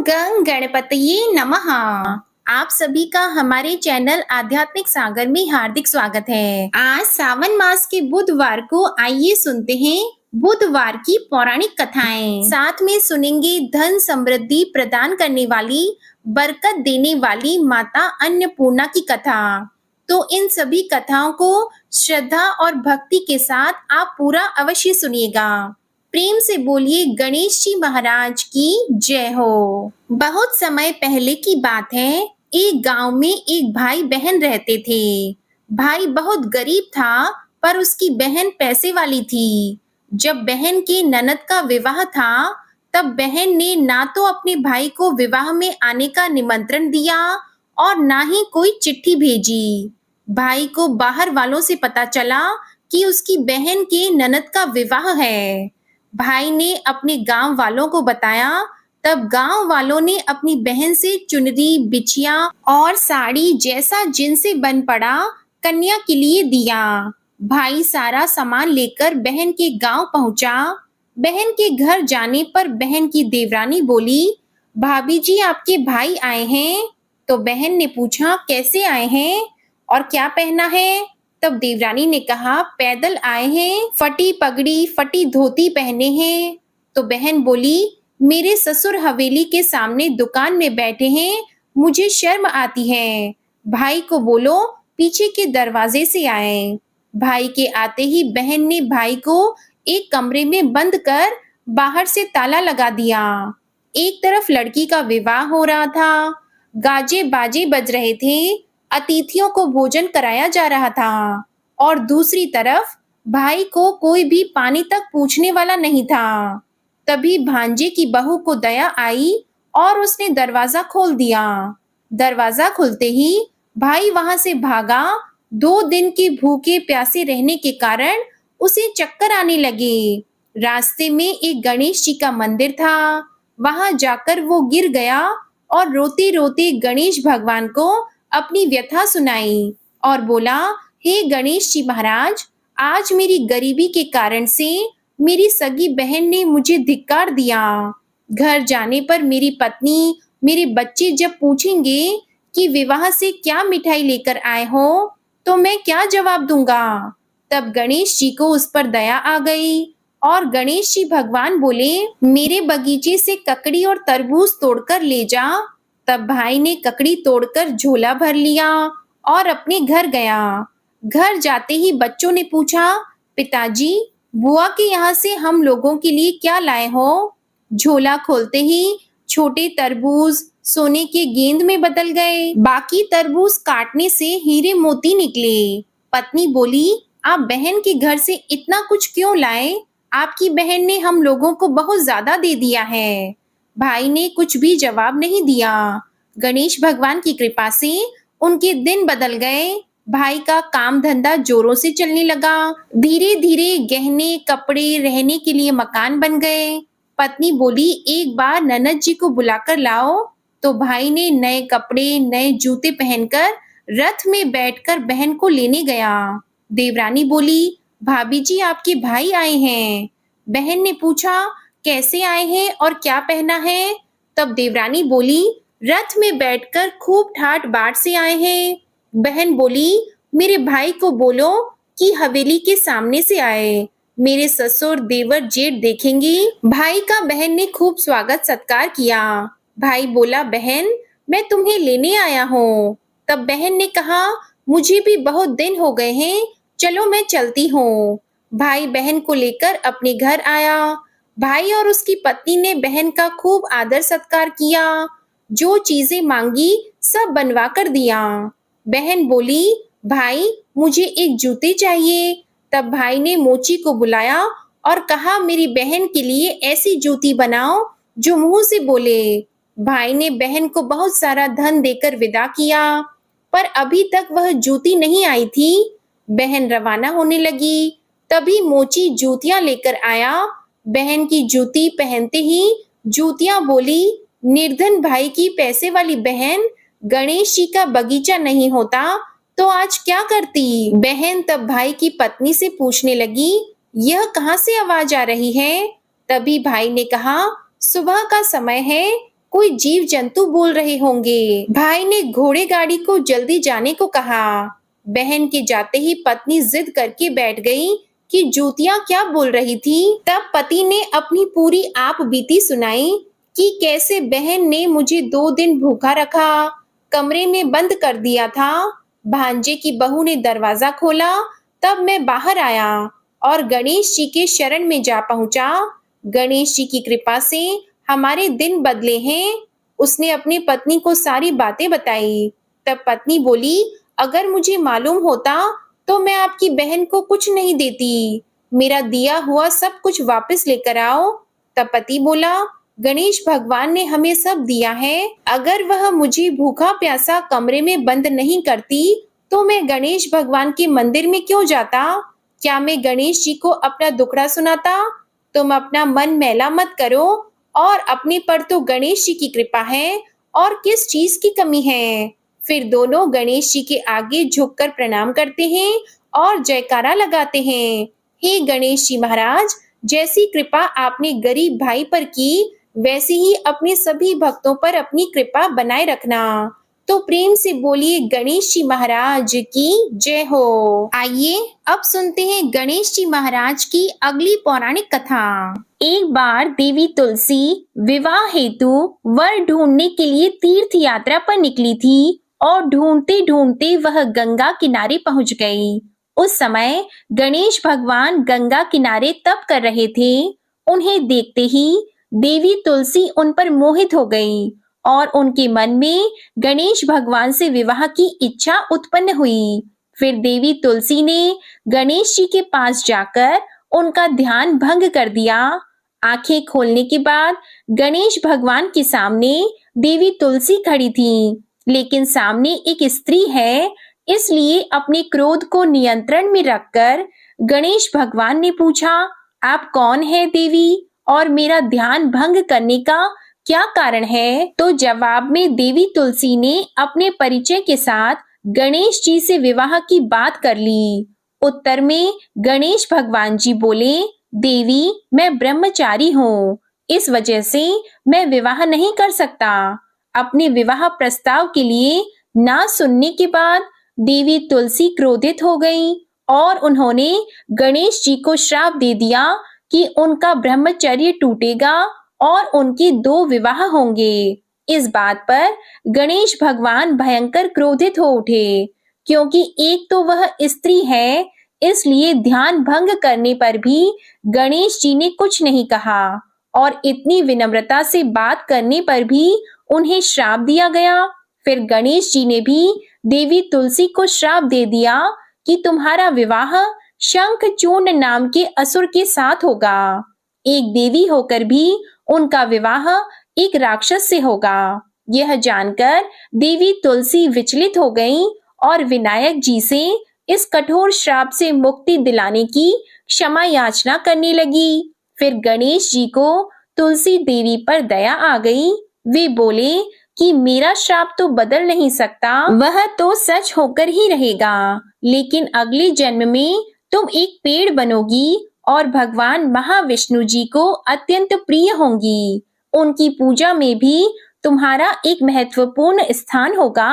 गं गणपतये नमः। आप सभी का हमारे चैनल आध्यात्मिक सागर में हार्दिक स्वागत है। आज सावन मास के बुधवार को आइए सुनते हैं बुधवार की पौराणिक कथाएं। साथ में सुनेंगे धन समृद्धि प्रदान करने वाली, बरकत देने वाली माता अन्नपूर्णा की कथा। तो इन सभी कथाओं को श्रद्धा और भक्ति के साथ आप पूरा अवश्य सुनिएगा। प्रेम से बोलिए गणेश जी महाराज की जय हो। बहुत समय पहले की बात है। एक गांव में एक भाई बहन रहते थे। भाई बहुत गरीब था, पर उसकी बहन पैसे वाली थी। जब बहन के ननद का विवाह था, तब बहन ने ना तो अपने भाई को विवाह में आने का निमंत्रण दिया और ना ही कोई चिट्ठी भेजी। भाई को बाहर वालों से पता चला कि उसकी बहन के ननद का विवाह है। भाई ने अपने गांव वालों को बताया। तब गांव वालों ने अपनी बहन से चुनरी, बिछिया और साड़ी जैसा जिनसे बन पड़ा कन्या के लिए दिया। भाई सारा सामान लेकर बहन के गांव पहुंचा। बहन के घर जाने पर बहन की देवरानी बोली, भाभी जी आपके भाई आए हैं। तो बहन ने पूछा, कैसे आए हैं और क्या पहना है? तब देवरानी ने कहा, पैदल आए हैं, फटी पगड़ी फटी धोती पहने हैं। तो बहन बोली, मेरे ससुर हवेली के सामने दुकान में बैठे हैं, मुझे शर्म आती है। भाई को बोलो पीछे के दरवाजे से आए। भाई के आते ही बहन ने भाई को एक कमरे में बंद कर बाहर से ताला लगा दिया। एक तरफ लड़की का विवाह हो रहा था, गाजे बाजे बज रहे थे, अतिथियों को भोजन कराया जा रहा था, और दूसरी तरफ भाई को कोई भी पानी तक पूछने वाला नहीं था। तभी भांजे की बहू को दया आई और उसने दरवाजा खोल दिया। दरवाजा खुलते ही भाई वहां से भागा। 2 दिन के भूखे प्यासे रहने के कारण उसे चक्कर आने लगे। रास्ते में एक गणेश जी का मंदिर था। वहां जाकर वो गिर गया और रोते रोते गणेश भगवान को अपनी व्यथा सुनाई और बोला, हे गणेश जी महाराज, आज मेरी गरीबी के कारण से मेरी सगी बहन ने मुझे धिक्कार दिया। घर जाने पर मेरी पत्नी, मेरे बच्चे जब पूछेंगे कि विवाह से क्या मिठाई लेकर आए हो, तो मैं क्या जवाब दूंगा? तब गणेश जी को उस पर दया आ गई और गणेश जी भगवान बोले, मेरे बगीचे से ककड़ी और तरबूज तोड़कर ले जा। तब भाई ने ककड़ी तोड़कर झोला भर लिया और अपने घर गया। घर जाते ही बच्चों ने पूछा, पिताजी, बुआ के यहाँ से हम लोगों के लिए क्या लाए हो? झोला खोलते ही छोटे तरबूज सोने के गेंद में बदल गए। बाकी तरबूज काटने से हीरे मोती निकले। पत्नी बोली, आप बहन के घर से इतना कुछ क्यों लाए? आपकी बहन ने हम लोगों को बहुत ज्यादा दे दिया है। भाई ने कुछ भी जवाब नहीं दिया। गणेश भगवान की कृपा से उनके दिन बदल गए। भाई का काम धंधा जोरों से चलने लगा। धीरे धीरे गहने, कपड़े, रहने के लिए मकान बन गए। पत्नी बोली, एक बार ननद जी को बुलाकर लाओ। तो भाई ने नए कपड़े, नए जूते पहनकर रथ में बैठकर बहन को लेने गया। देवरानी बोली, भाभी जी आपके भाई आए हैं। बहन ने पूछा, कैसे आए हैं और क्या पहना है? तब देवरानी बोली, रथ में बैठकर खूब ठाट बाट से आए हैं। बहन बोली, मेरे भाई को बोलो कि हवेली के सामने से आए, मेरे ससुर देवर जेठ देखेंगे। भाई का बहन ने खूब स्वागत सत्कार किया। भाई बोला, बहन मैं तुम्हें लेने आया हूँ। तब बहन ने कहा, मुझे भी बहुत दिन हो गए हैं, चलो मैं चलती हूँ। भाई बहन को लेकर अपने घर आया। भाई और उसकी पत्नी ने बहन का खूब आदर सत्कार किया। जो चीजें मांगी सब बनवा कर दिया। बहन बोली, भाई मुझे एक जूते चाहिए। तब भाई ने मोची को बुलाया और कहा, मेरी बहन के लिए ऐसी जूती बनाओ जो मुंह से बोले। भाई ने बहन को बहुत सारा धन देकर विदा किया, पर अभी तक वह जूती नहीं आई थी। बहन रवाना होने लगी। तभी मोची जूतियां लेकर आया। बहन की जूती पहनते ही जूतियां बोली, निर्धन भाई की पैसे वाली बहन, गणेश जी का बगीचा नहीं होता तो आज क्या करती? बहन तब भाई की पत्नी से पूछने लगी, यह कहाँ से आवाज आ रही है? तभी भाई ने कहा, सुबह का समय है, कोई जीव जंतु बोल रहे होंगे। भाई ने घोड़े गाड़ी को जल्दी जाने को कहा। बहन के जाते ही पत्नी जिद करके बैठ गई कि जूतियां क्या बोल रही थी। तब पति ने अपनी पूरी आप बीती सुनाई कि कैसे बहन ने मुझे 2 दिन भूखा रखा, कमरे में बंद कर दिया था। भांजे की बहू ने दरवाजा खोला, तब मैं बाहर आया और गणेश जी के शरण में जा पहुंचा। गणेश जी की कृपा से हमारे दिन बदले हैं। उसने अपनी पत्नी को सारी बातें बताई। तब पत्नी बोली, अगर मुझे मालूम होता तो मैं आपकी बहन को कुछ नहीं देती। मेरा दिया हुआ सब कुछ वापस लेकर आओ। तब पति बोला, गणेश भगवान ने हमें सब दिया है। अगर वह मुझे भूखा प्यासा कमरे में बंद नहीं करती तो मैं गणेश भगवान के मंदिर में क्यों जाता? क्या मैं गणेश जी को अपना दुखड़ा सुनाता? तुम अपना मन मैला मत करो और अपने पर तो गणेश जी की कृपा है और किस चीज की कमी है। फिर दोनों गणेश जी के आगे झुककर प्रणाम करते हैं और जयकारा लगाते हैं। हे गणेश जी महाराज, जैसी कृपा आपने गरीब भाई पर की, वैसे ही अपने सभी भक्तों पर अपनी कृपा बनाए रखना। तो प्रेम से बोलिए गणेश जी महाराज की जय हो। आइए अब सुनते हैं गणेश जी महाराज की अगली पौराणिक कथा। एक बार देवी तुलसी विवाह हेतु वर ढूंढने के लिए तीर्थ यात्रा पर निकली थी और ढूंढते ढूंढते वह गंगा किनारे पहुंच गई। उस समय गणेश भगवान गंगा किनारे तप कर रहे थे। उन्हें देखते ही देवी तुलसी उन पर मोहित हो गई और उनके मन में गणेश भगवान से विवाह की इच्छा उत्पन्न हुई। फिर देवी तुलसी ने गणेश जी के पास जाकर उनका ध्यान भंग कर दिया। आंखें खोलने के बाद गणेश भगवान के सामने देवी तुलसी खड़ी थी, लेकिन सामने एक स्त्री है, इसलिए अपने क्रोध को नियंत्रण में रखकर गणेश भगवान ने पूछा, आप कौन है देवी और मेरा ध्यान भंग करने का क्या कारण है? तो जवाब में देवी तुलसी ने अपने परिचय के साथ गणेश जी से विवाह की बात कर ली। उत्तर में गणेश भगवान जी बोले, देवी मैं ब्रह्मचारी हूँ, इस वजह से मैं विवाह नहीं कर सकता। अपने विवाह प्रस्ताव के लिए ना सुनने के बाद देवी तुलसी क्रोधित हो गई और उन्होंने गणेश जी को श्राप दे दिया कि उनका ब्रह्मचर्य टूटेगा और उनके 2 विवाह होंगे। इस बात पर गणेश भगवान भयंकर क्रोधित हो उठे, क्योंकि एक तो वह स्त्री है, इसलिए ध्यान भंग करने पर भी गणेश जी ने कुछ नहीं कहा और इतनी विनम्रता से बात करने पर भी उन्हें श्राप दिया गया। फिर गणेश जी ने भी देवी तुलसी को श्राप दे दिया कि तुम्हारा विवाह शंखचूर्ण नाम के असुर के साथ होगा। एक देवी होकर भी उनका विवाह एक राक्षस से होगा। यह जानकर देवी तुलसी विचलित हो गईं और विनायक जी से इस कठोर श्राप से मुक्ति दिलाने की क्षमा याचना करने लगी। फिर गणेश जी को तुलसी देवी पर दया आ गई। वे बोले कि मेरा श्राप तो बदल नहीं सकता, वह तो सच होकर ही रहेगा, लेकिन अगले जन्म में तुम एक पेड़ बनोगी और भगवान महाविष्णु जी को अत्यंत प्रिय होंगी। उनकी पूजा में भी तुम्हारा एक महत्वपूर्ण स्थान होगा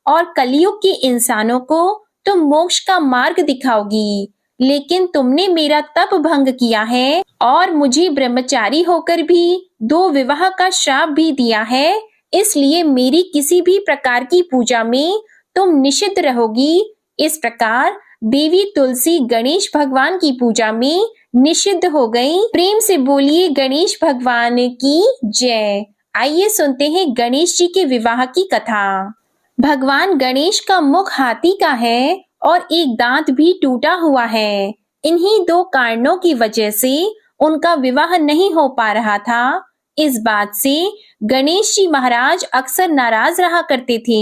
और कलयुग के इंसानों को तुम मोक्ष का मार्ग दिखाओगी। लेकिन तुमने मेरा तप भंग किया है और मुझे ब्रह्मचारी होकर भी 2 विवाह का श्राप भी दिया है, इसलिए मेरी किसी भी प्रकार की पूजा में तुम निषिद्ध रहोगी। इस प्रकार देवी तुलसी गणेश भगवान की पूजा में निषिद्ध हो गई। प्रेम से बोलिए गणेश भगवान की जय। आइए सुनते हैं गणेश जी के विवाह की कथा। भगवान गणेश का मुख हाथी का है और एक दांत भी टूटा हुआ है। इन्हीं 2 कारणों की वजह से उनका विवाह नहीं हो पा रहा था। इस बात से गणेश जी महाराज अक्सर नाराज रहा करते थे।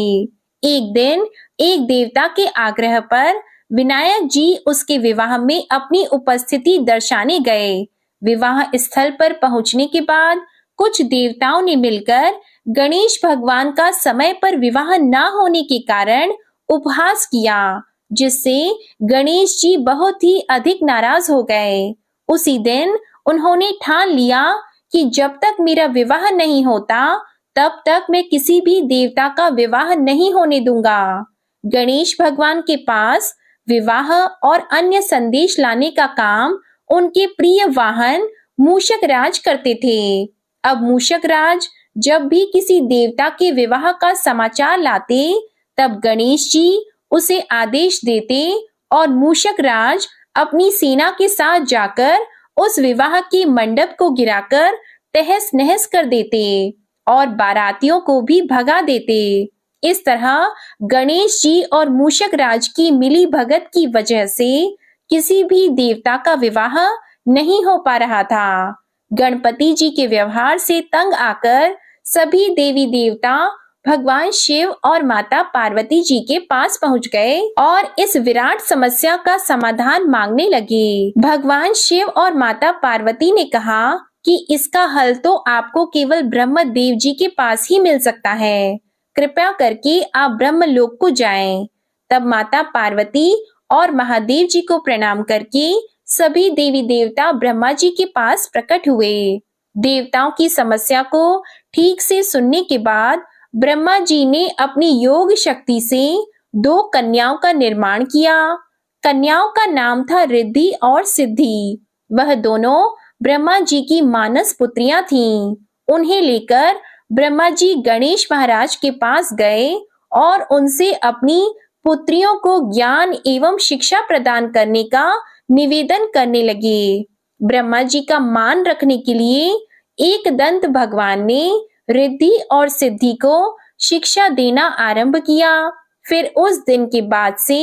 एक दिन एक देवता के आग्रह पर विनायक जी उसके विवाह में अपनी उपस्थिति दर्शाने गए। विवाह स्थल पर पहुंचने के बाद कुछ देवताओं ने मिलकर गणेश भगवान का समय पर विवाह न होने के कारण उपहास किया, जिससे गणेश जी बहुत ही अधिक नाराज हो गए। उसी दिन उन्होंने ठान लिया कि जब तक मेरा विवाह नहीं होता तब तक मैं किसी भी देवता का विवाह नहीं होने दूंगा। गणेश भगवान के पास विवाह और अन्य संदेश लाने का काम उनके प्रिय वाहन मूषक राज करते थे। अब मूषक राज जब भी किसी देवता के विवाह का समाचार लाते, तब गणेश जी उसे आदेश देते और मूषक राज अपनी सेना के साथ जाकर उस विवाह के मंडप को गिराकर तहस नहस कर देते और बारातियों को भी भगा देते। इस तरह गणेश जी और मूषक राज की मिली भगत की वजह से किसी भी देवता का विवाह नहीं हो पा रहा था। गणपति जी के व्यवहार से तंग आकर सभी देवी देवता भगवान शिव और माता पार्वती जी के पास पहुंच गए और इस विराट समस्या का समाधान मांगने लगे। भगवान शिव और माता पार्वती ने कहा कि इसका हल तो आपको केवल ब्रह्मदेव जी के पास ही मिल सकता है। कृपया करके आप ब्रह्मलोक को जाएं। तब माता पार्वती और महादेव जी को प्रणाम करके सभी देवी देवता ब्रह्मा जी के पास प्रकट हुए। देवताओं की समस्या को ठीक से सुनने के बाद ब्रह्मा जी ने अपनी योग शक्ति से 2 कन्याओं का निर्माण किया। कन्याओं का नाम था रिद्धि और सिद्धि। वह दोनों ब्रह्मा जी की मानस पुत्रियां थीं। उन्हें लेकर ब्रह्मा जी गणेश महाराज के पास गए और उनसे अपनी पुत्रियों को ज्ञान एवं शिक्षा प्रदान करने का निवेदन करने लगे। ब्रह्मा जी का मान रखने के लिए एकदंत भगवान ने रिद्धि और सिद्धि को शिक्षा देना आरंभ किया। फिर उस दिन के बाद से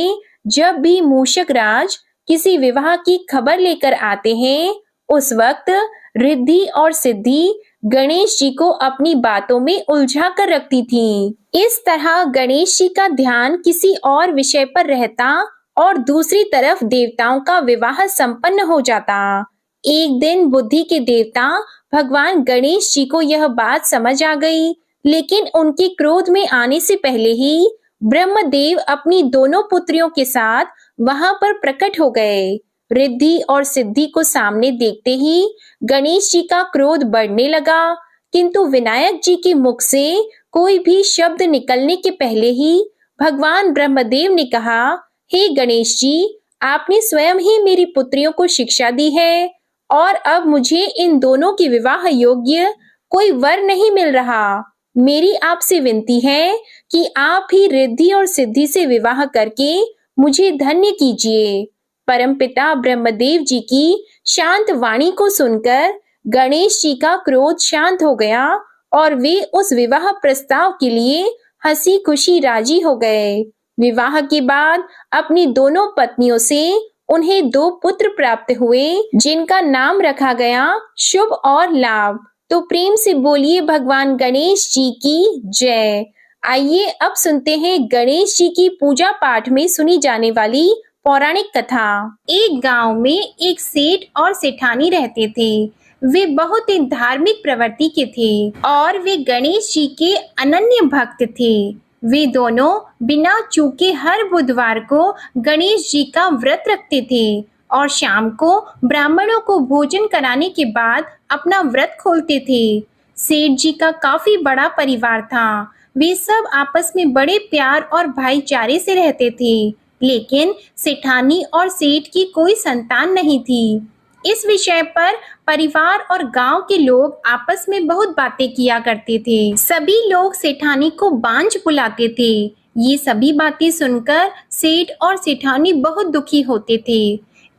जब भी मूषक राज किसी विवाह की खबर लेकर आते हैं, उस वक्त रिद्धि और सिद्धि गणेश जी को अपनी बातों में उलझा कर रखती थीं। इस तरह गणेश जी का ध्यान किसी और विषय पर रहता और दूसरी तरफ देवताओं का विवाह संपन्न हो जाता। एक दिन बुद्धि के देवता भगवान गणेश जी को यह बात समझ आ गई, लेकिन उनके क्रोध में आने से पहले ही ब्रह्मदेव अपनी दोनों पुत्रियों के साथ वहां पर प्रकट हो गए। रिद्धि और सिद्धि को सामने देखते ही गणेश जी का क्रोध बढ़ने लगा, किंतु विनायक जी के मुख से कोई भी शब्द निकलने के पहले ही भगवान ब्रह्मदेव ने कहा, हे गणेश जी, आपने स्वयं ही मेरी पुत्रियों को शिक्षा दी है और अब मुझे इन दोनों के विवाह योग्य कोई वर नहीं मिल रहा। मेरी आपसे विनती है कि आप ही रिद्धि और सिद्धि से विवाह करके मुझे धन्य कीजिए। परमपिता ब्रह्मदेव जी की शांत वाणी को सुनकर गणेश जी का क्रोध शांत हो गया और वे उस विवाह प्रस्ताव के लिए हंसी खुशी राजी हो गए। विवाह के बाद अपनी दोनों पत्नियों से उन्हें 2 पुत्र प्राप्त हुए, जिनका नाम रखा गया शुभ और लाभ। तो प्रेम से बोलिए भगवान गणेश जी की जय। आइए अब सुनते हैं गणेश जी की पूजा पाठ में सुनी जाने वाली पौराणिक कथा। एक गांव में एक सेठ और सेठानी रहते थे। वे बहुत ही धार्मिक प्रवृत्ति के थे और वे गणेश जी के अनन्य भक्त थे। वे दोनों बिना चूके हर बुधवार को गणेश जी का व्रत रखते थे और शाम को ब्राह्मणों को भोजन कराने के बाद अपना व्रत खोलते थे। सेठ जी का काफी बड़ा परिवार था। वे सब आपस में बड़े प्यार और भाईचारे से रहते थे, लेकिन सेठानी और सेठ की कोई संतान नहीं थी। इस विषय पर परिवार और गांव के लोग आपस में बहुत बातें किया करते थे। सभी लोग सेठानी को बांझ बुलाते थे। ये सभी बातें सुनकर सेठ और सेठानी बहुत दुखी होते थे।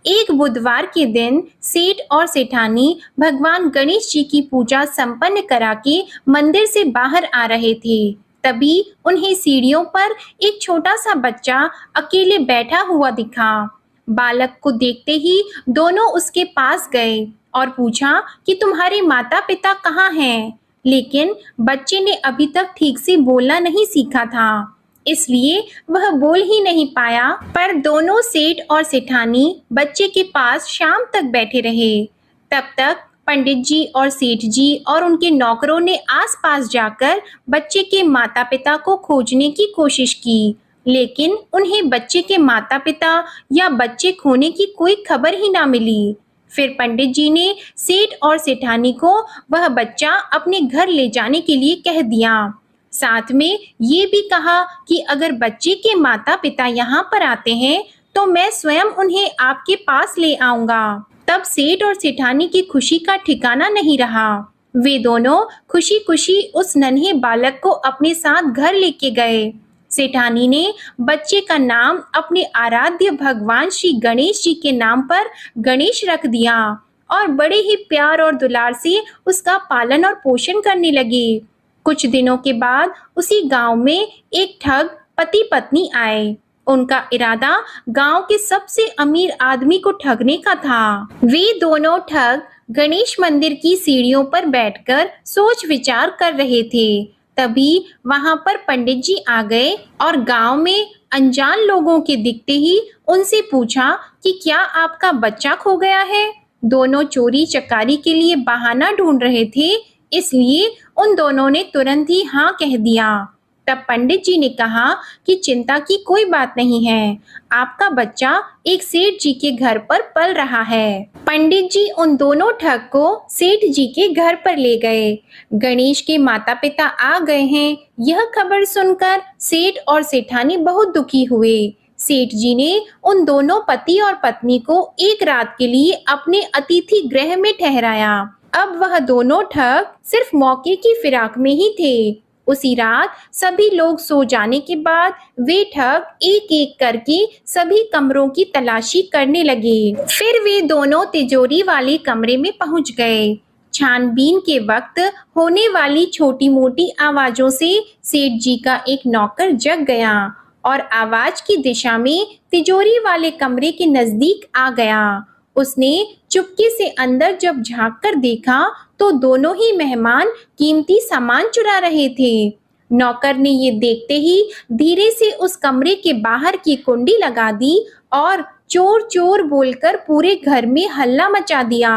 एक बुधवार के दिन सेठ और सेठानी भगवान गणेश जी की पूजा संपन्न करा के मंदिर से बाहर आ रहे थे। तभी उन्हें सीढ़ियों पर एक छोटा सा बच्चा अकेले बैठा हुआ दिखा। बालक को देखते ही दोनों उसके पास गए और पूछा कि तुम्हारे माता पिता कहाँ हैं? लेकिन बच्चे ने अभी तक ठीक से बोलना नहीं सीखा था, इसलिए वह बोल ही नहीं पाया। पर दोनों सेठ और सेठानी बच्चे के पास शाम तक बैठे रहे। तब तक पंडित जी और सेठ जी और उनके नौकरों ने आसपास जाकर बच्चे के माता पिता को खोजने की कोशिश की, लेकिन उन्हें बच्चे के माता पिता या बच्चे खोने की कोई खबर ही ना मिली। फिर पंडित जी ने सेठ और सेठानी को वह बच्चा अपने घर ले जाने के लिए कह दिया। साथ में ये भी कहा कि अगर बच्चे के माता पिता यहाँ पर आते हैं तो मैं स्वयं उन्हें आपके पास ले आऊंगा। तब सेठ और सेठानी की खुशी का ठिकाना नहीं रहा। वे दोनों खुशी खुशी उस नन्हे बालक को अपने साथ घर लेके गए। सेठानी ने बच्चे का नाम अपने आराध्य भगवान श्री गणेश जी के नाम पर गणेश रख दिया और बड़े ही प्यार और दुलार से उसका पालन और पोषण करने लगे। कुछ दिनों के बाद उसी गांव में एक ठग पति पत्नी आए। उनका इरादा गांव के सबसे अमीर आदमी को ठगने का था। वे दोनों ठग गणेश मंदिर की सीढ़ियों पर बैठकर सोच विचार कर रहे थे। तभी वहां पर पंडित जी आ गए और गांव में अनजान लोगों के दिखते ही उनसे पूछा कि क्या आपका बच्चा खो गया है। दोनों चोरी चकारी के लिए बहाना ढूंढ रहे थे, इसलिए उन दोनों ने तुरंत ही हाँ कह दिया। तब पंडित जी ने कहा कि चिंता की कोई बात नहीं है, आपका बच्चा एक सेठ जी के घर पर पल रहा है। पंडित जी उन दोनों ठग को सेठ जी के घर पर ले गए। गणेश के माता पिता आ गए हैं, यह खबर सुनकर सेठ और सेठानी बहुत दुखी हुए। सेठ जी ने उन दोनों पति और पत्नी को एक रात के लिए अपने अतिथि गृह में ठहराया। अब वह दोनों ठग सिर्फ मौके की फिराक में ही थे। उसी रात सभी लोग सो जाने के बाद वे ठग एक एक करके सभी कमरों की तलाशी करने लगे। फिर वे दोनों तिजोरी वाले कमरे में पहुंच गए। छानबीन के वक्त होने वाली छोटी मोटी आवाजों से सेठ जी का एक नौकर जग गया और आवाज की दिशा में तिजोरी वाले कमरे के नजदीक आ गया। उसने चुपके से अंदर जब झांक कर देखा तो दोनों ही मेहमान कीमती सामान चुरा रहे थे। नौकर ने ये देखते ही धीरे से उस कमरे के बाहर की कुंडी लगा दी और चोर चोर बोलकर पूरे घर में हल्ला मचा दिया।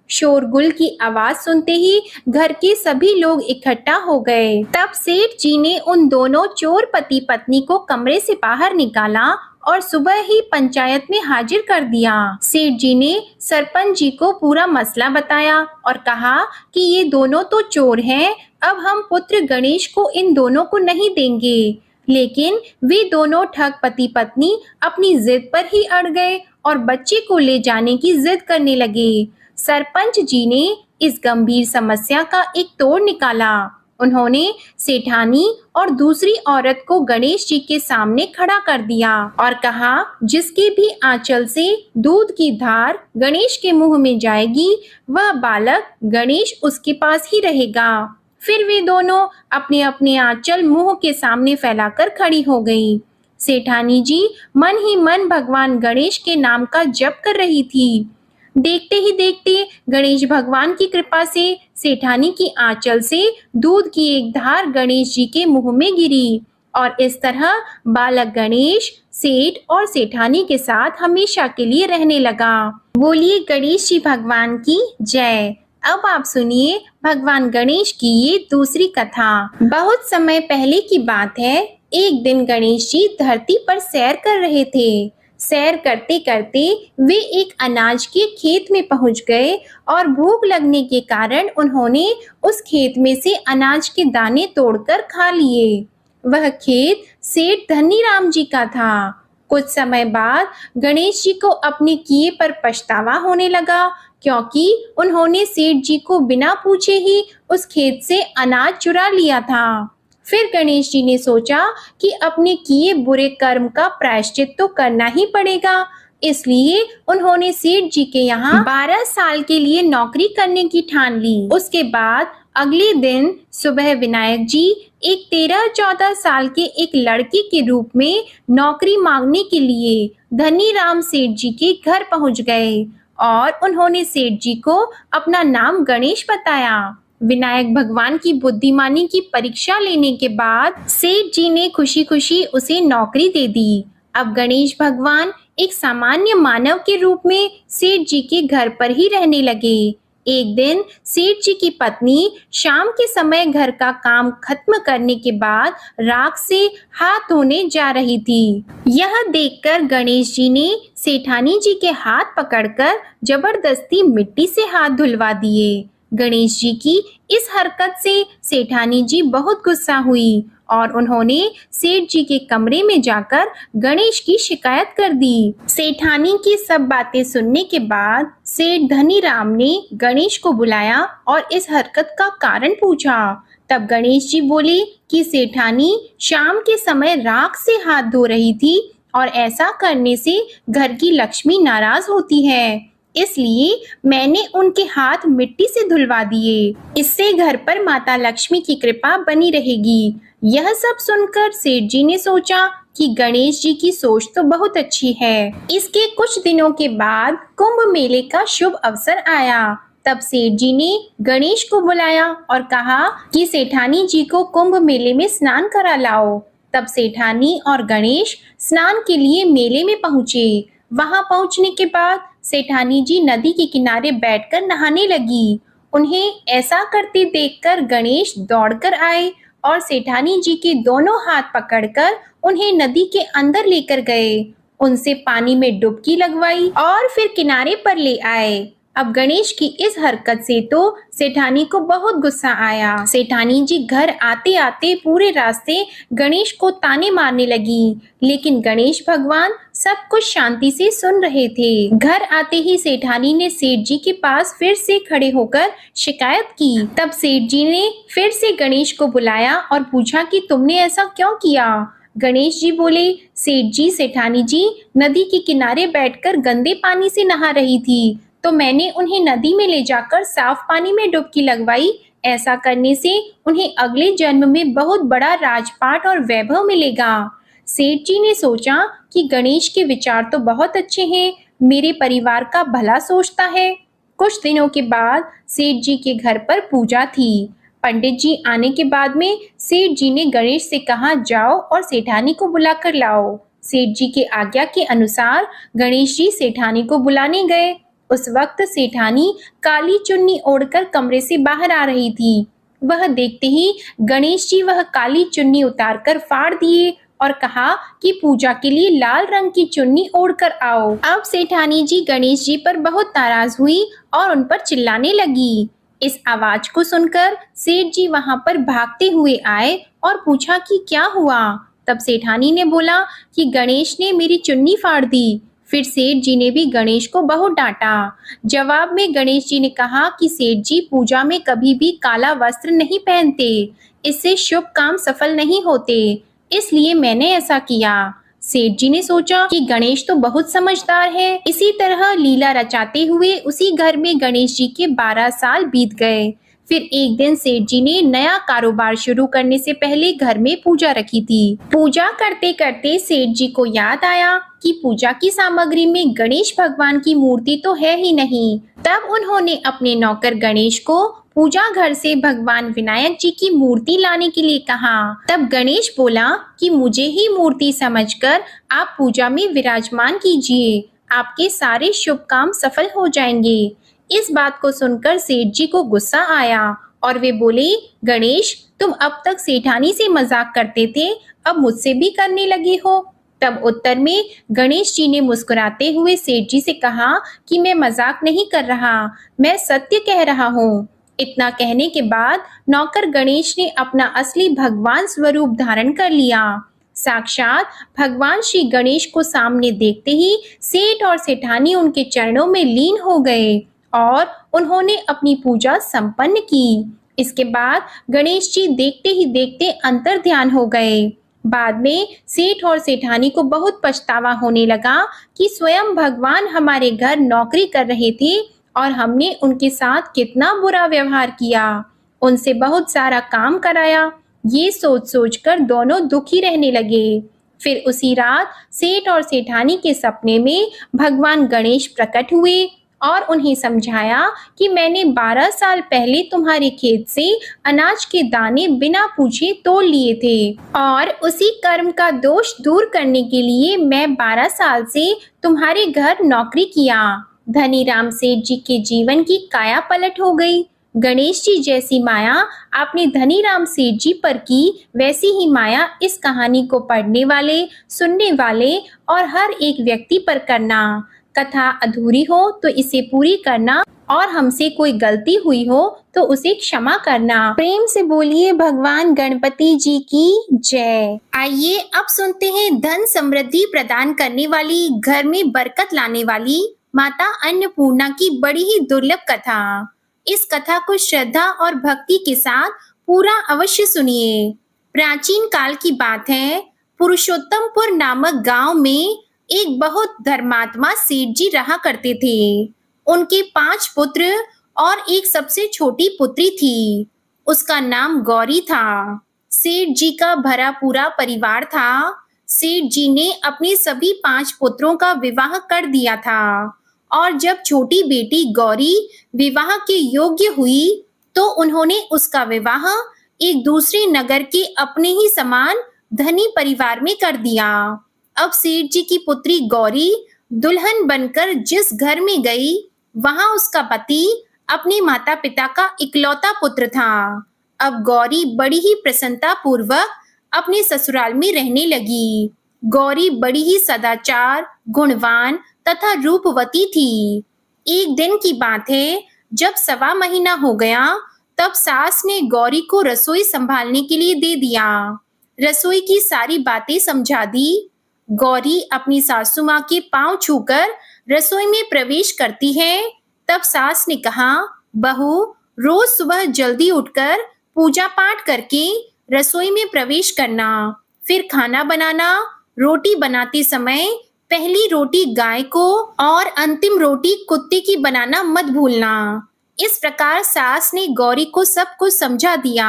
शोरगुल की आवाज सुनते ही घर के सभी लोग इकट्ठा हो गए। तब सेठ जी ने उन दोनों चोर पति पत्नी को कमरे से बाहर निकाला और सुबह ही पंचायत में हाजिर कर दिया। सेठ जी ने सरपंच जी को पूरा मसला बताया और कहा कि ये दोनों तो चोर हैं, अब हम पुत्र गणेश को इन दोनों को नहीं देंगे। लेकिन वे दोनों ठग पति पत्नी अपनी जिद पर ही अड़ गए और बच्चे को ले जाने की जिद करने लगे। सरपंच जी ने इस गंभीर समस्या का एक तोड़ निकाला। उन्होंने सेठानी और दूसरी औरत को गणेश जी के सामने खड़ा कर दिया और कहा, जिसके भी आंचल से दूध की धार गणेश के मुंह में जाएगी, वह बालक गणेश उसके पास ही रहेगा। फिर वे दोनों अपने अपने आंचल मुंह के सामने फैलाकर खड़ी हो गई। सेठानी जी मन ही मन भगवान गणेश के नाम का जप कर रही थी। देखते ही देखते गणेश भगवान की कृपा से सेठानी की आंचल से दूध की एक धार गणेश जी के मुंह में गिरी और इस तरह बालक गणेश सेठ और सेठानी के साथ हमेशा के लिए रहने लगा। बोलिए गणेश जी भगवान की जय। अब आप सुनिए भगवान गणेश की ये दूसरी कथा। बहुत समय पहले की बात है। एक दिन गणेश जी धरती पर सैर कर रहे थे। सैर करते करते वे एक अनाज के खेत में पहुंच गए और भूख लगने के कारण उन्होंने उस खेत में से अनाज के दाने तोड़कर खा लिए। वह खेत सेठ धनीराम जी का था। कुछ समय बाद गणेश जी को अपने किए पर पछतावा होने लगा, क्योंकि उन्होंने सेठ जी को बिना पूछे ही उस खेत से अनाज चुरा लिया था। फिर गणेश जी ने सोचा कि अपने किए बुरे कर्म का प्रायश्चित तो करना ही पड़ेगा, इसलिए उन्होंने सेठ जी के यहाँ 12 साल के लिए नौकरी करने की ठान ली। उसके बाद अगले दिन सुबह विनायक जी एक 13-14 साल के एक लड़के के रूप में नौकरी मांगने के लिए धनीराम सेठ जी के घर पहुंच गए और उन्होंने सेठ जी को अपना नाम गणेश बताया। विनायक भगवान की बुद्धिमानी की परीक्षा लेने के बाद सेठ जी ने खुशी खुशी उसे नौकरी दे दी। अब गणेश भगवान एक सामान्य मानव के रूप में सेठ जी के घर पर ही रहने लगे। एक दिन सेठ जी की पत्नी शाम के समय घर का काम खत्म करने के बाद राख से हाथ धोने जा रही थी। यह देखकर गणेश जी ने सेठानी जी के हाथ पकड़कर जबरदस्ती मिट्टी से हाथ धुलवा दिए। गणेश जी की इस हरकत से सेठानी जी बहुत गुस्सा हुई और उन्होंने सेठ जी के कमरे में जाकर गणेश की शिकायत कर दी। सेठानी की सब बातें सुनने के बाद सेठ धनीराम ने गणेश को बुलाया और इस हरकत का कारण पूछा। तब गणेश जी बोले कि सेठानी शाम के समय राख से हाथ धो रही थी और ऐसा करने से घर की लक्ष्मी नाराज होती है, इसलिए मैंने उनके हाथ मिट्टी से धुलवा दिए। इससे घर पर माता लक्ष्मी की कृपा बनी रहेगी। यह सब सुनकर सेठ जी ने सोचा कि गणेश जी की सोच तो बहुत अच्छी है। इसके कुछ दिनों के बाद कुंभ मेले का शुभ अवसर आया। तब सेठ जी ने गणेश को बुलाया और कहा कि सेठानी जी को कुंभ मेले में स्नान करा लाओ। तब सेठानी और गणेश स्नान के लिए मेले में पहुंचे। वहां पहुंचने के बाद सेठानी जी नदी के किनारे बैठकर नहाने लगी। उन्हें ऐसा करते देखकर गणेश दौड़कर आए और सेठानी जी के दोनों हाथ पकड़कर उन्हें नदी के अंदर लेकर गए, उनसे पानी में डुबकी लगवाई और फिर किनारे पर ले आए। अब गणेश की इस हरकत से तो सेठानी को बहुत गुस्सा आया। सेठानी जी घर आते आते पूरे रास्ते गणेश को ताने मारने लगी, लेकिन गणेश भगवान सब कुछ शांति से सुन रहे थे। घर आते ही सेठानी ने सेठ जी के पास फिर से खड़े होकर शिकायत की। तब सेठ जी ने फिर से गणेश को बुलाया और पूछा कि तुमने ऐसा क्यों किया। गणेश जी बोले, सेठ जी सेठानी जी नदी के किनारे बैठकर गंदे पानी से नहा रही थी, तो मैंने उन्हें नदी में ले जाकर साफ पानी में डुबकी लगवाई। ऐसा करने से उन्हें अगले जन्म में बहुत बड़ा राजपाट और वैभव मिलेगा। सेठ जी ने सोचा कि गणेश के विचार तो बहुत अच्छे हैं, मेरे परिवार का भला सोचता है। कुछ दिनों के बाद सेठ जी के घर पर पूजा थी। पंडित जी आने के बाद में सेठ जी ने गणेश से कहा, जाओ और सेठानी को बुलाकर लाओ। सेठ जी के आज्ञा के अनुसार गणेश जी सेठानी को बुलाने गए। उस वक्त सेठानी काली चुन्नी ओढ़कर कमरे से बाहर आ रही थी। वह देखते ही गणेश जी वह काली चुन्नी उतारकर फाड़ दिए और कहा कि पूजा के लिए लाल रंग की चुन्नी ओढ़कर आओ। अब सेठानी जी गणेश जी पर बहुत नाराज हुई और उन पर चिल्लाने लगी। इस आवाज को सुनकर सेठ जी वहां पर भागते हुए आए और पूछा कि क्या हुआ। तब सेठानी ने बोला कि गणेश ने मेरी चुन्नी फाड़ दी। फिर सेठ जी ने भी गणेश को बहुत डांटा। जवाब में गणेश जी ने कहा कि सेठ जी पूजा में कभी भी काला वस्त्र नहीं पहनते, इससे शुभ काम सफल नहीं होते, इसलिए मैंने ऐसा किया। सेठ जी ने सोचा कि गणेश तो बहुत समझदार है। इसी तरह लीला रचाते हुए उसी घर में गणेश जी के 12 साल बीत गए। फिर एक दिन सेठ जी ने नया कारोबार शुरू करने से पहले घर में पूजा रखी थी। पूजा करते करते सेठ जी को याद आया कि पूजा की सामग्री में गणेश भगवान की मूर्ति तो है ही नहीं। तब उन्होंने अपने नौकर गणेश को पूजा घर से भगवान विनायक जी की मूर्ति लाने के लिए कहा। तब गणेश बोला कि मुझे ही मूर्ति समझकर आप पूजा में विराजमान कीजिए, आपके सारे शुभ काम सफल हो जाएंगे। इस बात को सुनकर सेठ जी को गुस्सा आया और वे बोले, गणेश तुम अब तक सेठानी से मजाक करते थे, अब मुझसे भी करने लगे हो। तब उत्तर में गणेश जी ने मुस्कुराते हुए सेठ जी से कहा कि मैं मजाक नहीं कर रहा, मैं सत्य कह रहा हूँ। इतना कहने के बाद नौकर गणेश ने अपना असली भगवान स्वरूप धारण कर लिया। साक्षात भगवान श्री गणेश को सामने देखते ही सेठ और सेठानी उनके चरणों में लीन हो गए और उन्होंने अपनी पूजा संपन्न की। इसके बाद गणेश जी देखते ही देखते अंतर ध्यान हो गए। बाद में सेठ और सेठानी को बहुत पछतावा होने लगा कि स्वयं भगवान हमारे घर नौकरी कर रहे थे और हमने उनके साथ कितना बुरा व्यवहार किया, उनसे बहुत सारा काम कराया। ये सोच सोचकर दोनों दुखी रहने लगे। फिर उसी रात सेठ और सेठानी के सपने में भगवान गणेश प्रकट हुए और उन्हें समझाया कि मैंने 12 साल पहले तुम्हारे खेत से अनाज के दाने बिना पूछे तोड़ लिए थे और उसी कर्म का दोष दूर करने के लिए मैं 12 साल से तुम्हारे घर नौकरी किया। धनीराम सेठ जी के जीवन की काया पलट हो गई। गणेश जी जैसी माया आपने धनीराम सेठ जी पर की, वैसी ही माया इस कहानी को पढ़ने वाले, सुनने वाले और हर एक व्यक्ति पर करना। कथा अधूरी हो तो इसे पूरी करना और हमसे कोई गलती हुई हो तो उसे क्षमा करना। प्रेम से बोलिए भगवान गणपति जी की जय। आइए अब सुनते हैं धन समृद्धि प्रदान करने वाली, घर में बरकत लाने वाली माता अन्नपूर्णा की बड़ी ही दुर्लभ कथा। इस कथा को श्रद्धा और भक्ति के साथ पूरा अवश्य सुनिए। प्राचीन काल की बात है। पुरुषोत्तमपुर नामक गांव में एक बहुत धर्मात्मा सेठ जी रहा करते थे। उनके 5 पुत्र और एक सबसे छोटी पुत्री थी। उसका नाम गौरी था। सेठ जी का भरा पूरा परिवार था। सेठ जी ने अपने सभी 5 पुत्रों का विवाह कर दिया था और जब छोटी बेटी गौरी विवाह के योग्य हुई तो उन्होंने उसका विवाह एक दूसरे नगर के अपने ही समान धनी परिवार में कर दिया। अब सेठ जी की पुत्री गौरी दुल्हन बनकर जिस घर में गई, वहां उसका पति अपने माता पिता का इकलौता पुत्र था। अब गौरी बड़ी ही प्रसन्नता पूर्वक अपने ससुराल में रहने लगी। गौरी बड़ी ही सदाचार, गुणवान तथा रूपवती थी। एक दिन की बात है, जब 1.25 महीना हो गया, तब सास ने गौरी को रसोई संभालने के लिए दे दिया। रसोई की सारी बातें समझा दी। गौरी अपनी सासू माँ के पांव छूकर रसोई में प्रवेश करती है। तब सास ने कहा, बहू, रोज सुबह जल्दी उठकर पूजा पाठ करके रसोई में प्रवेश करना, फिर खाना बनाना। रोटी बनाते समय पहली रोटी गाय को और अंतिम रोटी कुत्ते की बनाना मत भूलना। इस प्रकार सास ने गौरी को सब कुछ समझा दिया।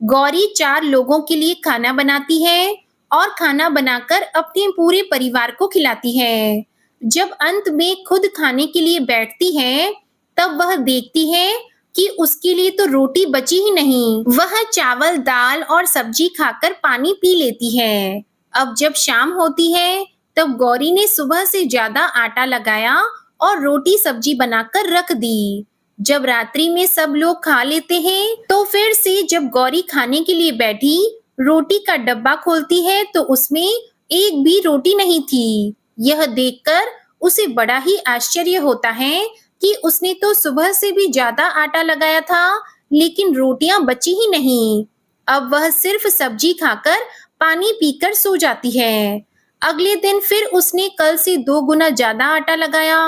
गौरी 4 लोगों के लिए खाना बनाती है और खाना बनाकर अपने पूरे परिवार को खिलाती है। जब अंत में खुद खाने के लिए बैठती है, तब वह देखती है कि उसके लिए तो रोटी बची ही नहीं। वह चावल, दाल और सब्जी खाकर पानी पी लेती है। अब जब शाम होती है, तब गौरी ने सुबह से ज्यादा आटा लगाया और रोटी सब्जी बनाकर रख दी। जब रात्रि में सब लोग खा लेते हैं, तो फिर से जब गौरी खाने के लिए बैठी, रोटी का डब्बा खोलती है तो उसमें एक भी रोटी नहीं थी। यह देखकर उसे बड़ा ही आश्चर्य होता है कि उसने तो सुबह से भी ज्यादा आटा लगाया था, लेकिन रोटियां बची ही नहीं। अब वह सिर्फ सब्जी खाकर पानी पीकर सो जाती है। अगले दिन फिर उसने कल से 2 गुना ज्यादा आटा लगाया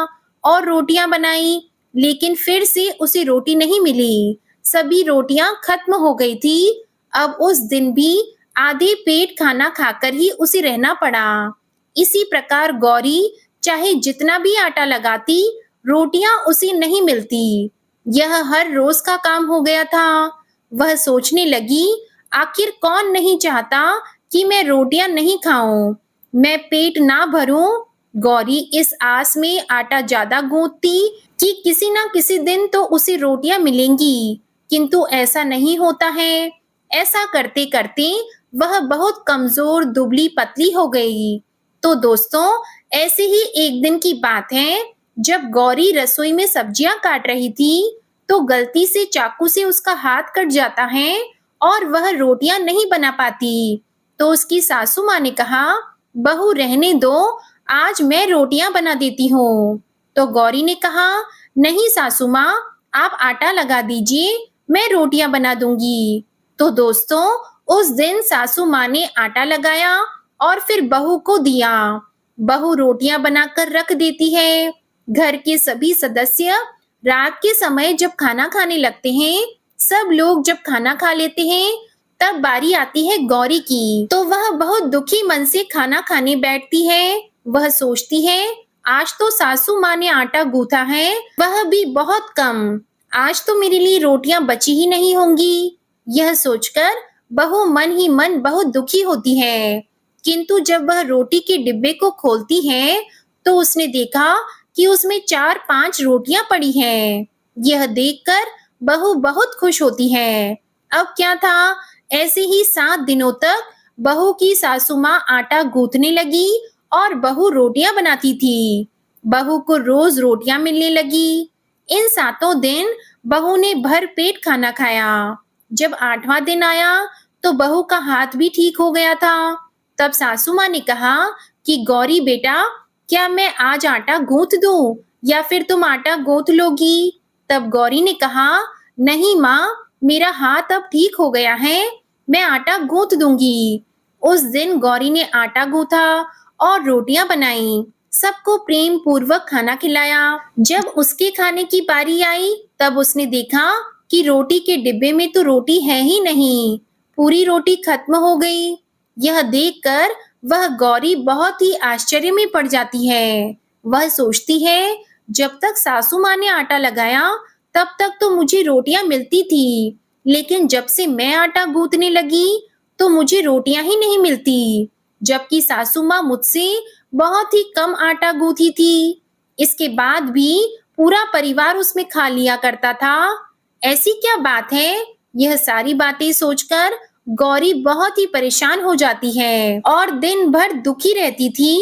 और रोटियां बनाई, लेकिन फिर से उसे रोटी नहीं मिली। सभी रोटियां खत्म हो गई थी। अब उस दिन भी आधे पेट खाना खाकर ही उसे रहना पड़ा। इसी प्रकार गौरी चाहे जितना भी आटा लगाती, रोटियां उसे नहीं मिलती। यह हर रोज का काम हो गया था। वह सोचने लगी, आखिर कौन नहीं चाहता कि मैं रोटियां नहीं खाऊं, मैं पेट ना भरूं। गौरी इस आस में आटा ज्यादा गूंथती कि किसी ना किसी दिन तो उसे रोटियां मिलेंगी, किंतु ऐसा नहीं होता है। ऐसा करते करते वह बहुत कमजोर, दुबली पतली हो गई। तो दोस्तों, ऐसे ही एक दिन की बात है, जब गौरी रसोई में सब्जियां काट रही थी, तो गलती से चाकू से उसका हाथ कट जाता है और वह रोटियां नहीं बना पाती। तो उसकी सासू माँ ने कहा, बहू रहने दो, आज मैं रोटियां बना देती हूँ। तो गौरी ने कहा, नहीं सासू माँ, आप आटा लगा दीजिए, मैं रोटियां बना दूंगी। तो दोस्तों, उस दिन सासू माँ ने आटा लगाया और फिर बहू को दिया। बहू रोटियां बनाकर रख देती है। घर के सभी सदस्य रात के समय जब खाना खाने लगते हैं, सब लोग जब खाना खा लेते हैं, तब बारी आती है गौरी की। तो वह बहुत दुखी मन से खाना खाने बैठती है। वह सोचती है, आज तो सासू माँ ने आटा गूंथा है, वह भी बहुत कम। आज तो मेरे लिए रोटियां बची ही नहीं होंगी। यह सोचकर बहू मन ही मन बहुत दुखी होती है। किंतु जब वह रोटी के डिब्बे को खोलती है, तो उसने देखा कि उसमें 4-5 रोटियां पड़ी हैं। यह देखकर बहू बहुत खुश होती है। अब क्या था, ऐसे ही 7 दिनों तक बहू की सासू माँ आटा गूंथने लगी और बहू रोटियां बनाती थी। बहू को रोज रोटियां मिलने लगी। इन 7 दिन बहू ने भर पेट खाना खाया। जब 8वां दिन आया तो बहू का हाथ भी ठीक हो गया था। तब सासू माँ ने कहा कि गौरी बेटा, क्या मैं आज आटा गूंथ दूं या फिर तुम आटा गूंथ लोगी? तब गौरी ने कहा, नहीं माँ, मेरा हाथ अब ठीक हो गया है, मैं आटा गूंथ दूंगी। उस दिन गौरी ने आटा गूंथा और रोटियां बनाई, सबको प्रेम पूर्वक खाना खिलाया। जब उसके खाने की बारी आई तब उसने देखा कि रोटी के डिब्बे में तो रोटी है ही नहीं, पूरी रोटी खत्म हो गई। यह देखकर वह गौरी बहुत ही आश्चर्य में पड़ जाती है। वह सोचती है, जब तक सासू माँ ने आटा लगाया तब तक तो मुझे रोटियां मिलती थी, लेकिन जब से मैं आटा गूंथने लगी तो मुझे रोटियां ही नहीं मिलती, जबकि सासू माँ मुझसे बहुत ही कम आटा गूंथी थी। इसके बाद भी पूरा परिवार उसमें खा लिया करता था। ऐसी क्या बात है? यह सारी बातें सोचकर गौरी बहुत ही परेशान हो जाती है और दिन भर दुखी रहती थी।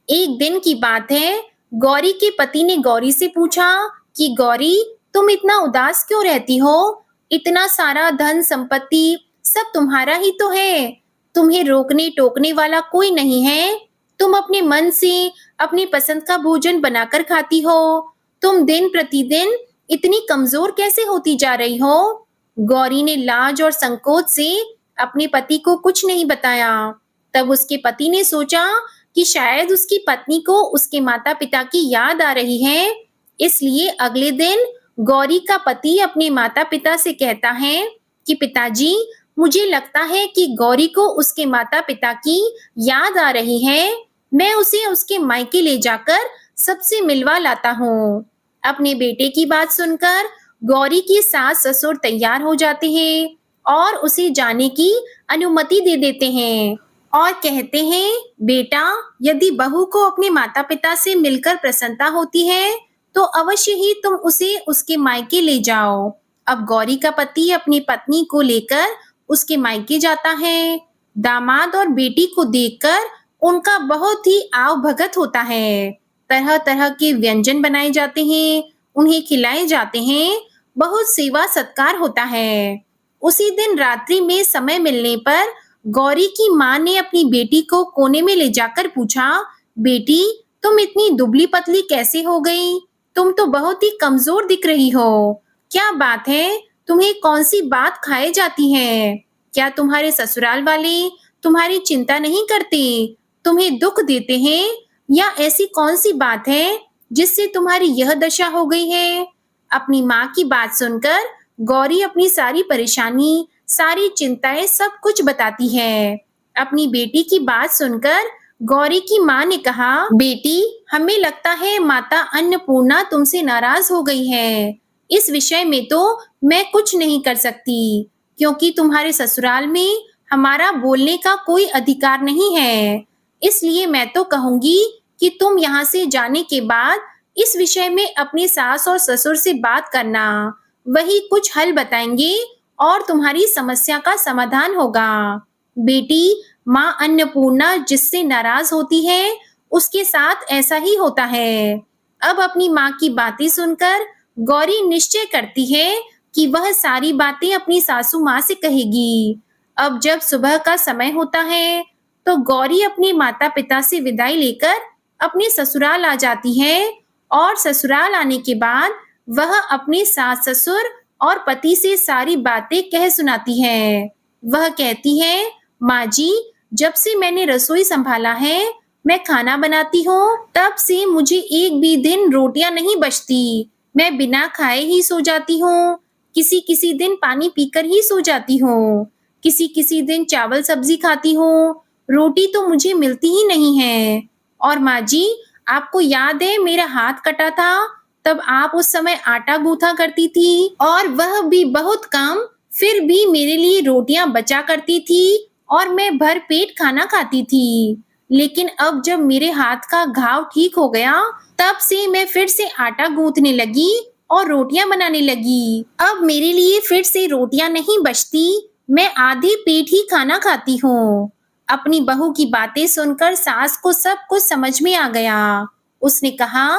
एक दिन की बात है, गौरी के पति ने गौरी से पूछा कि गौरी, तुम इतना उदास क्यों रहती हो? इतना सारा धन संपत्ति सब तुम्हारा ही तो है, तुम्हें रोकने टोकने वाला कोई नहीं है। तुम अपने मन से अपनी पसंद का भोजन बनाकर खाती हो, तुम दिन प्रतिदिन इतनी कमजोर कैसे होती जा रही हो? गौरी ने लाज और संकोच से अपने पति को कुछ नहीं बताया। तब उसके पति ने सोचा कि शायद उसकी पत्नी को उसके माता पिता की याद आ रही है, इसलिए अगले दिन गौरी का पति अपने माता पिता से कहता है कि पिताजी, मुझे लगता है कि गौरी को उसके माता पिता की याद आ रही है, मैं उसे उसके मायके ले जाकर सबसे मिलवा लाता हूँ। अपने बेटे की बात सुनकर गौरी की सास ससुर तैयार हो जाते हैं और उसे जाने की अनुमति दे देते हैं और कहते हैं, बेटा, यदि बहू को अपने माता पिता से मिलकर प्रसन्नता होती है तो अवश्य ही तुम उसे उसके मायके ले जाओ। अब गौरी का पति अपनी पत्नी को लेकर उसके मायके जाता है। दामाद और बेटी को देखकर उनका बहुत ही आव भगत होता है। तरह तरह के व्यंजन बनाए जाते हैं, उन्हें खिलाए जाते हैं, बहुत सेवा सत्कार होता है। उसी दिन रात्रि में समय मिलने पर गौरी की माँ ने अपनी बेटी को कोने में ले जाकर पूछा, बेटी, तुम इतनी दुबली पतली कैसे हो गई? तुम तो बहुत ही कमजोर दिख रही हो। क्या बात है? तुम्हें कौन सी बात खाए जाती है? क्या तुम्हारे ससुराल वाले तुम्हारी चिंता नहीं करते, तुम्हें दुख देते हैं, या ऐसी कौन सी बात है जिससे तुम्हारी यह दशा हो गई है? अपनी माँ की बात सुनकर गौरी अपनी सारी परेशानी, सारी चिंताएं सब कुछ बताती है। अपनी बेटी की बात सुनकर गौरी की माँ ने कहा, बेटी, हमें लगता है माता अन्नपूर्णा तुमसे नाराज हो गई है। इस विषय में तो मैं कुछ नहीं कर सकती, क्योंकि तुम्हारे ससुराल में हमारा बोलने का कोई अधिकार नहीं है। इसलिए मैं तो कहूंगी कि तुम यहाँ से जाने के बाद इस विषय में अपनी सास और ससुर से बात करना, वही कुछ हल बताएंगे और तुम्हारी समस्या का समाधान होगा। बेटी, माँ अन्नपूर्णा जिससे नाराज होती है उसके साथ ऐसा ही होता है। अब अपनी माँ की बातें सुनकर गौरी निश्चय करती है कि वह सारी बातें अपनी सासू माँ से कहेगी। अब जब सुबह का समय होता है तो गौरी अपने माता पिता से विदाई लेकर अपने ससुराल आ जाती है और ससुराल आने के बाद वह अपने सास ससुर और पति से सारी बातें कह सुनाती है। वह कहती है, माँ जी, जब से मैंने रसोई संभाला है, मैं खाना बनाती हूँ, तब से मुझे एक भी दिन रोटियां नहीं बचती। मैं बिना खाए ही सो जाती हूँ, किसी किसी दिन पानी पीकर ही सो जाती हूँ, किसी किसी दिन चावल सब्जी खाती हूँ, रोटी तो मुझे मिलती ही नहीं है। और माँ जी, आपको याद है मेरा हाथ कटा था, तब आप उस समय आटा गूंथा करती थी और वह भी बहुत कम, फिर भी मेरे लिए रोटियां बचा करती थी और मैं भर पेट खाना खाती थी। लेकिन अब जब मेरे हाथ का घाव ठीक हो गया, तब से मैं फिर से आटा गूंथने लगी और रोटियां बनाने लगी। अब मेरे लिए फिर से रोटियां नहीं बचती, मैं आधे पेट ही खाना खाती हूँ। अपनी बहू की बातें सुनकर सास को सब कुछ समझ में आ गया। उसने कहा,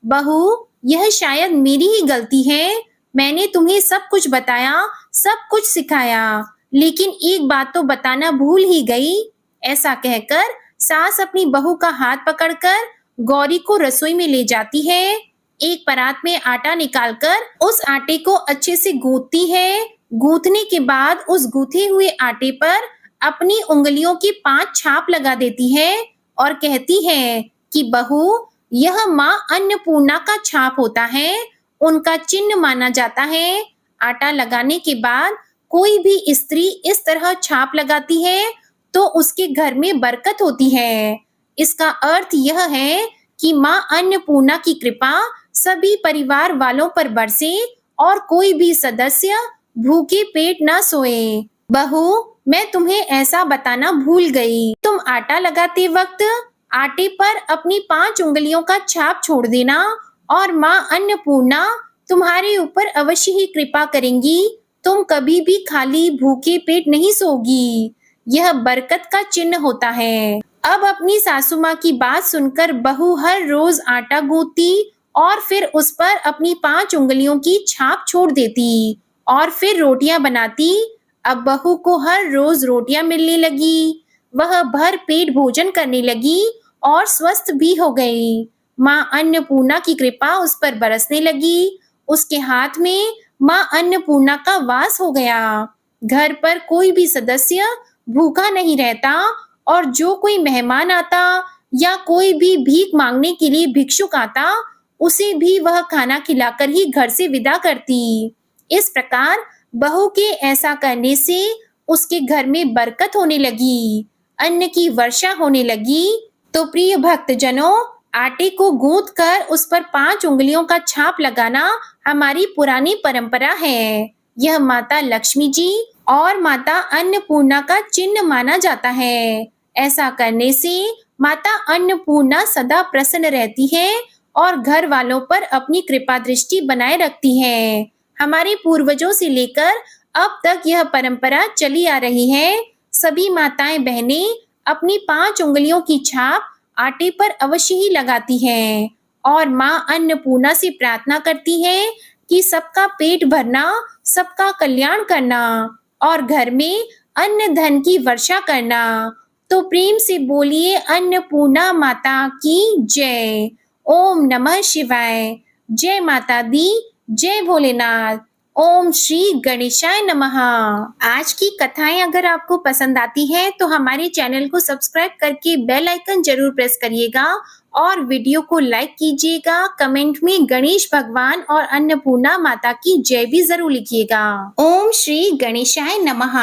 बहू, यह शायद मेरी ही गलती है। मैंने तुम्हें सब कुछ बताया, सब कुछ सिखाया, लेकिन एक बात तो बताना भूल ही गई। ऐसा कहकर सास अपनी बहू का हाथ पकड़कर गौरी को रसोई में ले जाती है। एक परात में आटा निकालकर उस आटे को अच्छे से गूंथती है। गूंथने के बाद उस गूंथे हुए आटे पर अपनी उंगलियों की 5 छाप लगा देती है और कहती है कि बहू, यह माँ अन्नपूर्णा का छाप होता है, उनका चिन्ह माना जाता है। आटा लगाने के बाद कोई भी स्त्री इस तरह छाप लगाती है तो उसके घर में बरकत होती है। इसका अर्थ यह है कि माँ अन्नपूर्णा की कृपा सभी परिवार वालों पर बरसे और कोई भी सदस्य भूखे पेट न सोए। बहू, मैं तुम्हें ऐसा बताना भूल गई। तुम आटा लगाते वक्त आटे पर अपनी 5 उंगलियों का छाप छोड़ देना और माँ अन्नपूर्णा तुम्हारे ऊपर अवश्य ही कृपा करेंगी। तुम कभी भी खाली भूखे पेट नहीं सोगी। यह बरकत का चिन्ह होता है। अब अपनी सासू माँ की बात सुनकर बहू हर रोज आटा गूंथती और फिर उस पर अपनी 5 उंगलियों की छाप छोड़ देती और फिर रोटियां बनाती। अब बहू को हर रोज रोटियां मिलने लगी। वह भर पेट भोजन करने लगी और स्वस्थ भी हो गई। माँ अन्नपूर्णा की कृपा उस पर बरसने लगी। उसके हाथ में माँ अन्नपूर्णा का वास हो गया। घर पर कोई भी सदस्य भूखा नहीं रहता और जो कोई मेहमान आता या कोई भी भीख मांगने के लिए भिक्षुक आता, उसे भी वह खाना खिलाकर ही घर से विदा करती। इस प्रकार बहू के ऐसा करने से उसके घर में बरकत होने लगी, अन्न की वर्षा होने लगी। तो प्रिय भक्तजनों, आटे को गूंथ कर उस पर 5 उंगलियों का छाप लगाना हमारी पुरानी परंपरा है। यह माता लक्ष्मी जी और माता अन्नपूर्णा का चिन्ह माना जाता है। ऐसा करने से माता अन्नपूर्णा सदा प्रसन्न रहती है और घर वालों पर अपनी कृपा दृष्टि बनाए रखती है। हमारे पूर्वजों से लेकर अब तक यह परंपरा चली आ रही है। सभी माताएं बहनें अपनी 5 उंगलियों की छाप आटे पर अवश्य ही लगाती हैं और माँ अन्नपूर्णा से प्रार्थना करती है कि सबका पेट भरना, सबका कल्याण करना और घर में अन्न धन की वर्षा करना। तो प्रेम से बोलिए अन्नपूर्णा माता की जय। ओम नमः शिवाय। जय माता दी, जय भोलेनाथ। ओम श्री गणेशाय नमः। आज की कथाएं अगर आपको पसंद आती है तो हमारे चैनल को सब्सक्राइब करके बेल आइकन जरूर प्रेस करिएगा और वीडियो को लाइक कीजिएगा। कमेंट में गणेश भगवान और अन्नपूर्णा माता की जय भी जरूर लिखिएगा। ओम श्री गणेशाय नमः।